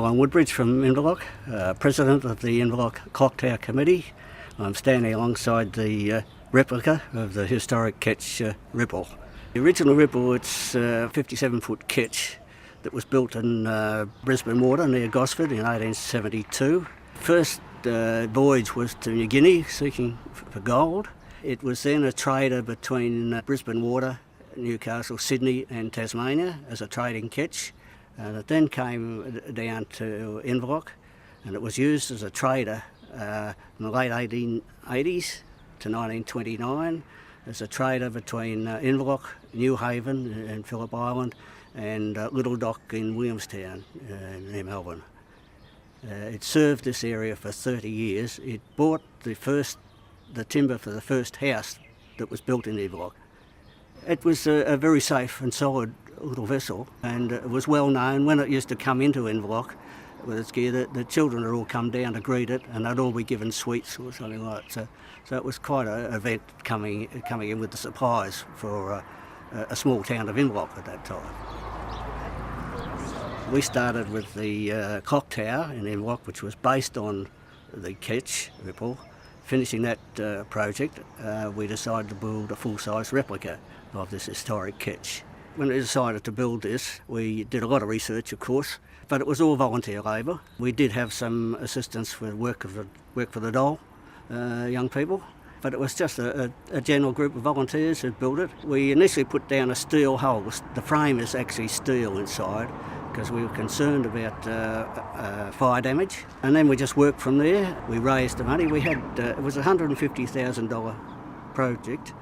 I'm Woodbridge from Inverloch, President of the Inverloch Clock Tower Committee. I'm standing alongside the replica of the historic ketch Ripple. The original Ripple, it's a 57-foot ketch that was built in Brisbane Water near Gosford in 1872. First voyage was to New Guinea seeking for gold. It was then a trader between Brisbane Water, Newcastle, Sydney and Tasmania as a trading ketch. And it then came down to Inverloch, and it was used as a trader in the late 1880s to 1929 as a trader between Inverloch, Newhaven and Phillip Island and Little Dock in Williamstown near Melbourne. It served this area for 30 years. It bought the timber for the first house that was built in Inverloch. It was a very safe and solid little vessel, and it was well known when it used to come into Inverloch with its gear. The children would all come down to greet it, and they'd all be given sweets or something like that. So it was quite an event coming in with the supplies for a small town of Inverloch at that time. We started with the clock tower in Inverloch, which was based on the ketch Ripple. Finishing that project, we decided to build a full-size replica of this historic ketch. When we decided to build this, we did a lot of research, of course, but it was all volunteer labour. We did have some assistance with work for the dole, young people, but it was just a general group of volunteers who built it. We initially put down a steel hull. The frame is actually steel inside because we were concerned about fire damage, and then we just worked from there. We raised the money. We had it was a $150,000 project.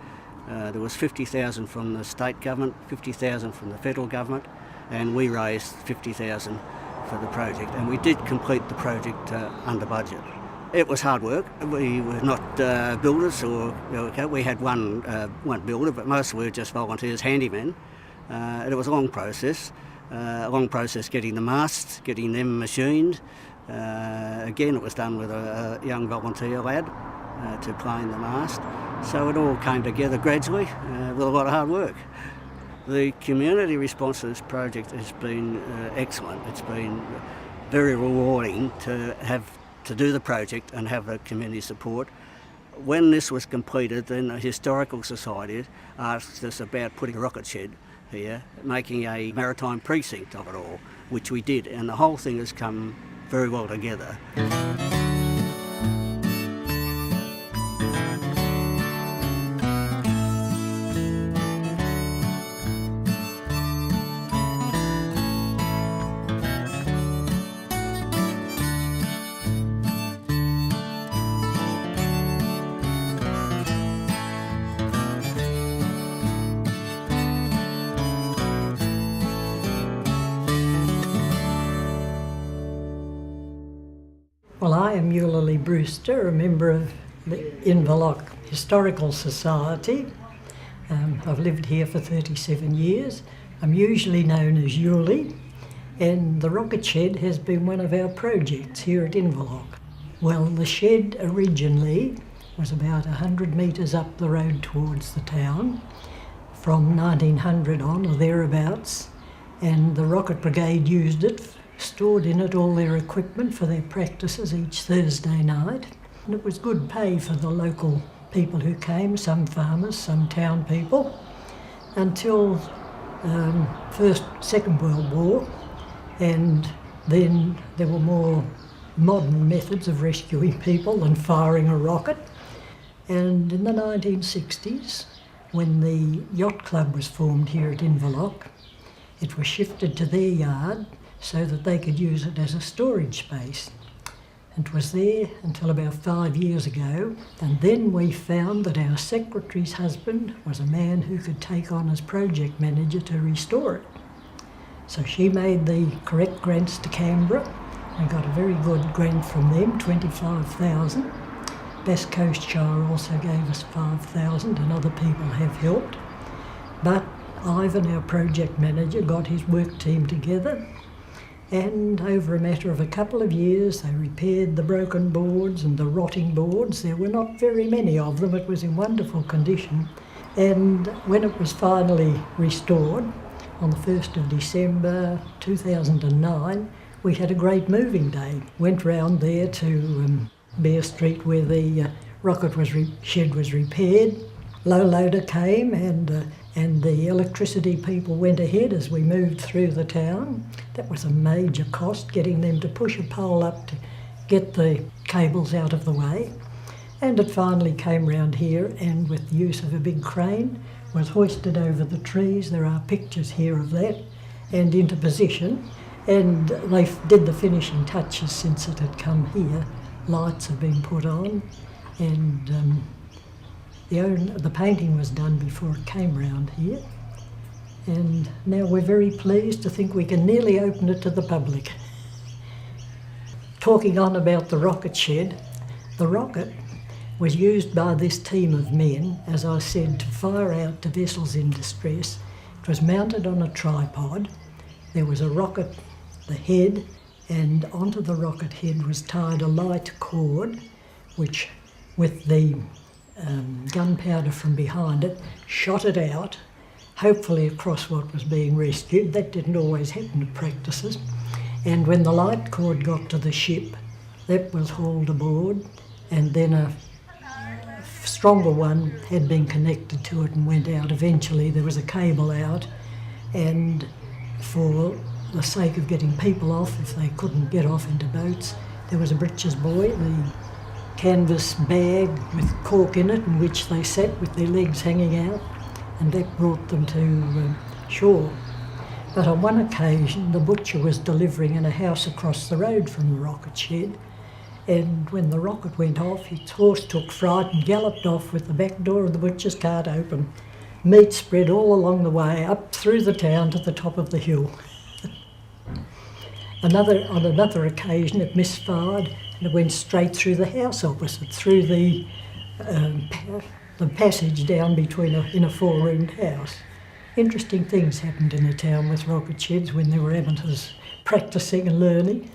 There was $50,000 from the state government, $50,000 from the federal government, and we raised $50,000 for the project. And we did complete the project under budget. It was hard work. We were not builders, we had one builder, but most were just volunteers, handymen. It was a long process. Getting the masts, getting them machined. Again, it was done with a young volunteer lad to plane the mast. So it all came together gradually with a lot of hard work. The community response to this project has been excellent. It's been very rewarding to do the project and have the community support. When this was completed, then the Historical Society asked us about putting a rocket shed here, making a maritime precinct of it all, which we did, and the whole thing has come very well together. Well, I am Eulalie Brewster, a member of the Inverloch Historical Society. I've lived here for 37 years. I'm usually known as Eulalie, and the rocket shed has been one of our projects here at Inverloch. Well, the shed originally was about 100 metres up the road towards the town from 1900 on or thereabouts, and the Rocket Brigade used it, stored in it all their equipment for their practices each Thursday night. And it was good pay for the local people who came, some farmers, some town people, until Second World War, and then there were more modern methods of rescuing people than firing a rocket. And in the 1960s, when the yacht club was formed here at Inverloch, it was shifted to their yard so that they could use it as a storage space. It was there until about 5 years ago, and then we found that our secretary's husband was a man who could take on as project manager to restore it. So she made the correct grants to Canberra. We got a very good grant from them, $25,000. Bass Coast Shire also gave us $5,000, and other people have helped. But Ivan, our project manager, got his work team together, and over a matter of a couple of years they repaired the broken boards and the rotting boards. There were not very many of them. It was in wonderful condition, and when it was finally restored on the 1st of December 2009, we had a great moving day. Went round there to Bear Street where the rocket shed was repaired. Low loader came and the electricity people went ahead as we moved through the town. That was a major cost, getting them to push a pole up to get the cables out of the way. And it finally came round here and with the use of a big crane was hoisted over the trees. There are pictures here of that, and into position. And they did the finishing touches since it had come here. Lights have been put on, and the painting was done before it came round here. And now we're very pleased to think we can nearly open it to the public. Talking on about the rocket shed, the rocket was used by this team of men, as I said, to fire out to vessels in distress. It was mounted on a tripod. There was a rocket, the head, and onto the rocket head was tied a light cord, which, with the gunpowder from behind it, shot it out, hopefully across what was being rescued. That didn't always happen at practices. And when the light cord got to the ship, that was hauled aboard, and then a stronger one had been connected to it and went out. Eventually there was a cable out, and for the sake of getting people off, if they couldn't get off into boats, there was a breeches buoy, the canvas bag with cork in it, in which they sat with their legs hanging out, and that brought them to shore. But on one occasion the butcher was delivering in a house across the road from the rocket shed, and when the rocket went off, his horse took fright and galloped off with the back door of the butcher's cart open. Meat spread all along the way, up through the town to the top of the hill. On another occasion it misfired and it went straight through the house opposite, through the passage down in a four-roomed house. Interesting things happened in the town with rocket sheds when there were amateurs practising and learning.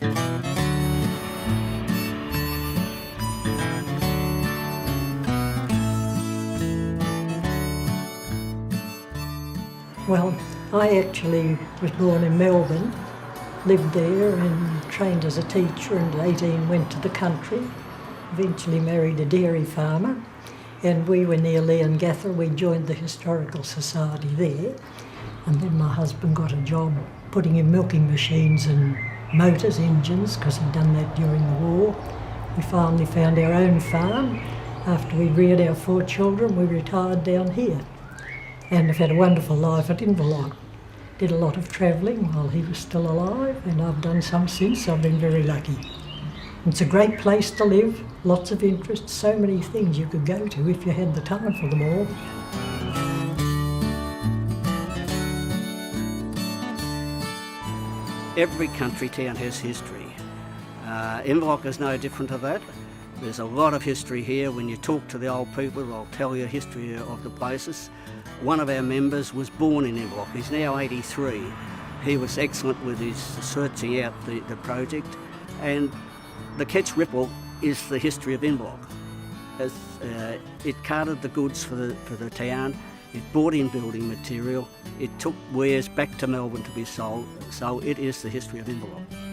Well, I actually was born in Melbourne, lived there and trained as a teacher, and at 18 went to the country, eventually married a dairy farmer, and we were near Leongatha. We joined the Historical Society there, and then my husband got a job putting in milking machines and motors, engines, because he'd done that during the war. We finally found our own farm. After we'd reared our 4 children, we retired down here. And I've had a wonderful life at Inverloch. Did a lot of travelling while he was still alive, and I've done some since. I've been very lucky. It's a great place to live, lots of interest, so many things you could go to if you had the time for them all. Every country town has history. Inverloch is no different to that. There's a lot of history here. When you talk to the old people, they'll tell you history of the places. One of our members was born in Inverloch. He's now 83. He was excellent with his searching out the project. And the Ketch Ripple is the history of Inverloch. It carted the goods for the town. It brought in building material. It took wares back to Melbourne to be sold. So it is the history of Inverloch.